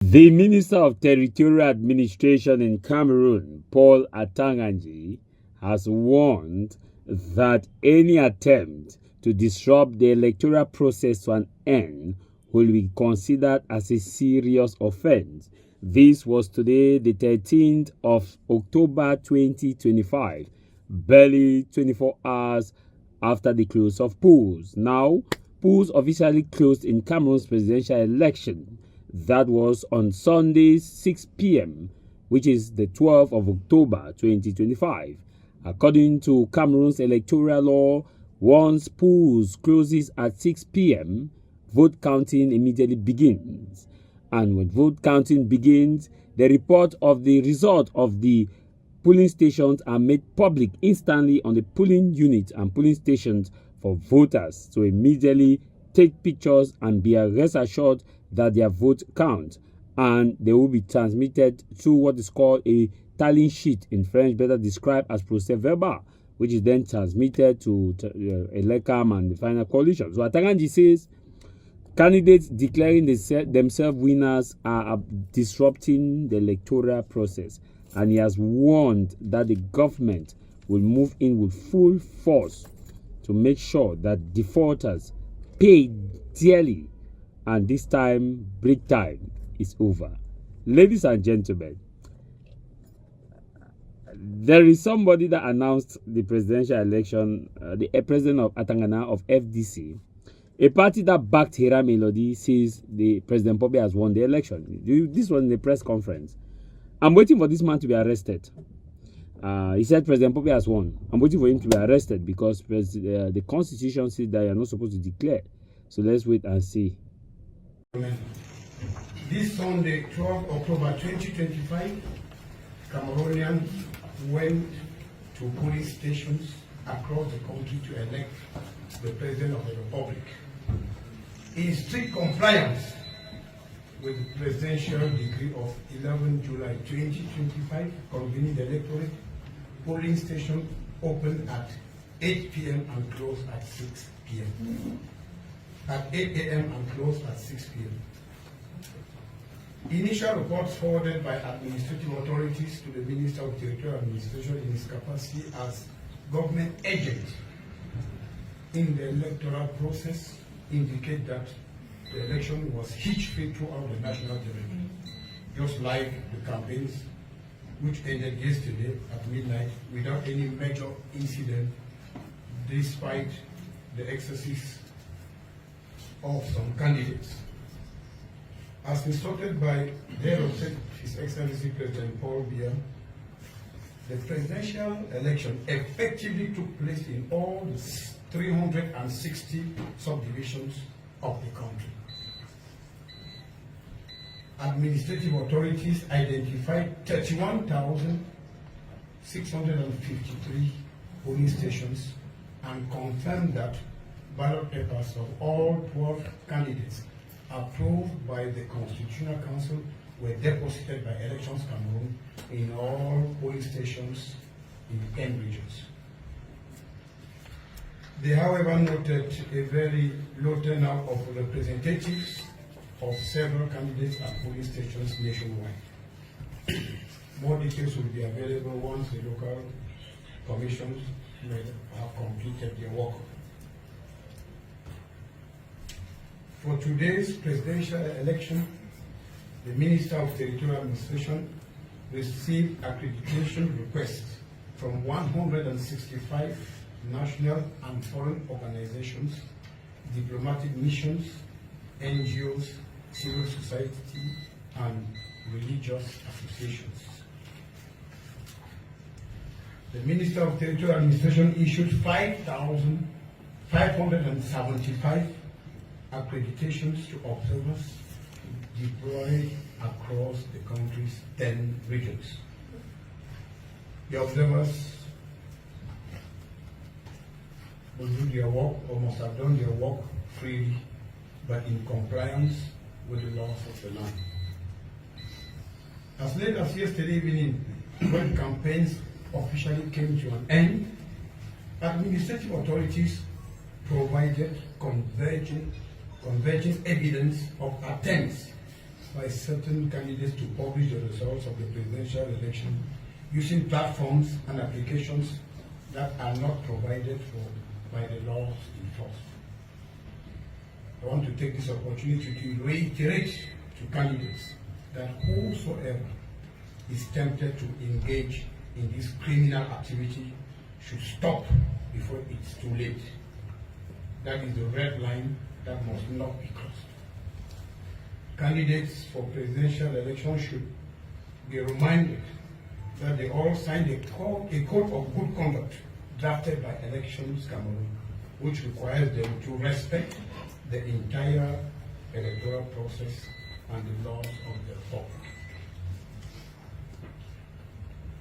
The Minister of Territorial Administration in Cameroon, Paul Atanga Nji, has warned that any attempt to disrupt the electoral process to an end will be considered as a serious offense. This was today, the 13th of October 2025, barely 24 hours after the close of polls. Now, polls officially closed in Cameroon's presidential election. That was on Sunday, 6 p.m., which is the 12th of October 2025. According to Cameroon's electoral law, once polls closes at 6 p.m., vote counting immediately begins. And when vote counting begins, the report of the result of the polling stations are made public instantly on the polling unit and polling stations for voters to immediately take pictures and be rest assured that their vote counts, and they will be transmitted through what is called a tallying sheet, in French better described as procès verbal, which is then transmitted to ELECAM and the final coalition. So Atanga Nji says candidates declaring themselves winners are disrupting the electoral process, and he has warned that the government will move in with full force to make sure that defaulters pay dearly, and this time, break time is over. Ladies and gentlemen, there is somebody that announced the presidential election, the president of Atanga Nji of FDC. A party that backed Hera Melody says the President Pope has won the election. This was in the press conference. I'm waiting for this man to be arrested. He said President Pope has won. I'm waiting for him to be arrested because the Constitution says that you're not supposed to declare. So let's wait and see. This Sunday, 12 October 2025, Cameroonians went to polling stations across the country to elect the President of the Republic. In strict compliance with the presidential decree of 11 July 2025, convening the electorate, polling station opened at 8 p.m. and closed at 6 p.m. At 8 a.m. and closed at 6 p.m. Initial reports forwarded by administrative authorities to the Minister of Territorial Administration in his capacity as government agent in the electoral process indicate that the election was hitch-free throughout the national territory, just like the campaigns which ended yesterday at midnight without any major incident, despite the excesses of some candidates. As instructed by the head of state, His Excellency President Paul Biya, the presidential election effectively took place in all the 360 subdivisions of the country. Administrative authorities identified 31,653 polling stations and confirmed that ballot papers of all 12 candidates approved by the Constitutional Council were deposited by Elections Cameroon in all polling stations in 10 regions. They, however, noted a very low turnout of representatives of several candidates at polling stations nationwide. More details will be available once the local commissions have completed their work. For today's presidential election, the Minister of Territorial Administration received accreditation requests from 165 national and foreign organizations, diplomatic missions, NGOs, civil society, and religious associations. The Minister of Territorial Administration issued 5,575 accreditations to observers deployed across the country's 10 regions. The observers will do their work or must have done their work freely, but in compliance with the laws of the land. As late as yesterday evening, when campaigns officially came to an end, administrative authorities provided converging evidence of attempts by certain candidates to publish the results of the presidential election using platforms and applications that are not provided for by the laws in force. I want to take this opportunity to reiterate to candidates that whosoever is tempted to engage in this criminal activity should stop before it's too late. That is the red line that must not be crossed. Candidates for presidential election should be reminded that they all signed a code of good conduct drafted by Elections Cameroon, which requires them to respect the entire electoral process and the laws of the republic.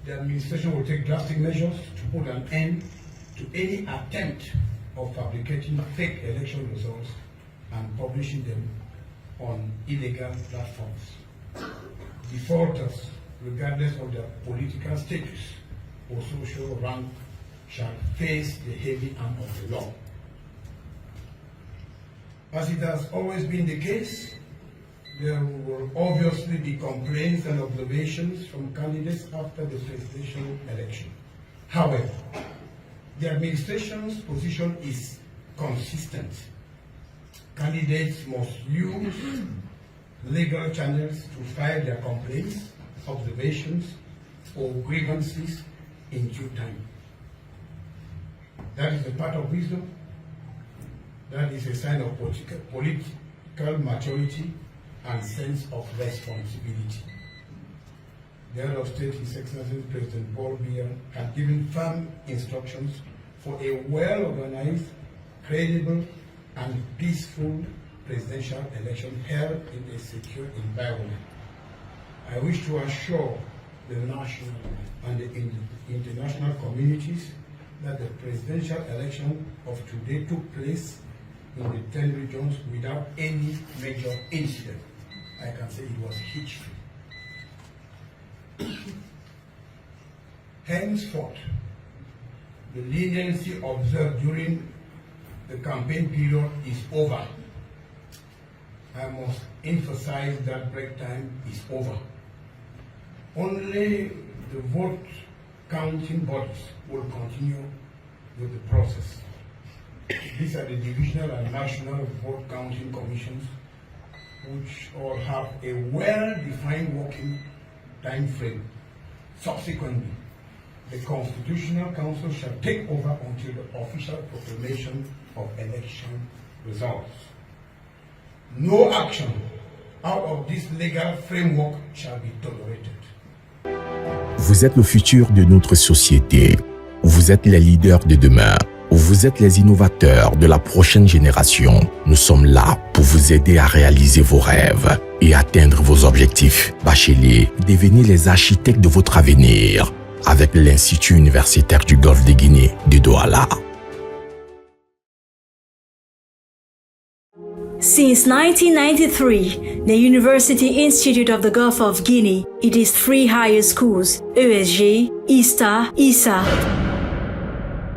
The administration will take drastic measures to put an end to any attempt of fabricating fake election results and publishing them on illegal platforms. Defaulters, regardless of their political status or social rank, shall face the heavy arm of the law. As it has always been the case, there will obviously be complaints and observations from candidates after the presidential election. However, the administration's position is consistent. Candidates must use legal channels to file their complaints, observations, or grievances in due time. That is a part of wisdom. That is a sign of political maturity and sense of responsibility. The head of state, His Excellency President Paul Biya, has given firm instructions for a well-organized, credible, and peaceful presidential election held in a secure environment. I wish to assure the national and the international communities that the presidential election of today took place in the 10 regions without any major incident. I can say it was hitch-free. Henceforth, the leniency observed during the campaign period is over. I must emphasize that break time is over. Only the vote counting bodies will continue with the process. These are the divisional and national vote counting commissions, which all have a well-defined working time frame. Subsequently, the Constitutional Council shall take over until the official proclamation of election results. No action out of this legal framework shall be tolerated. Vous êtes le futur de notre société. Vous êtes les leaders de demain. Vous êtes les innovateurs de la prochaine génération. Nous sommes là pour vous aider à réaliser vos rêves et atteindre vos objectifs. Bacheliers, devenez les architectes de votre avenir avec l'Institut universitaire du Golfe de Guinée de Douala. Since 1993, the University Institute of the Gulf of Guinea, it is 3 higher schools, ESG, ISTA, ISA,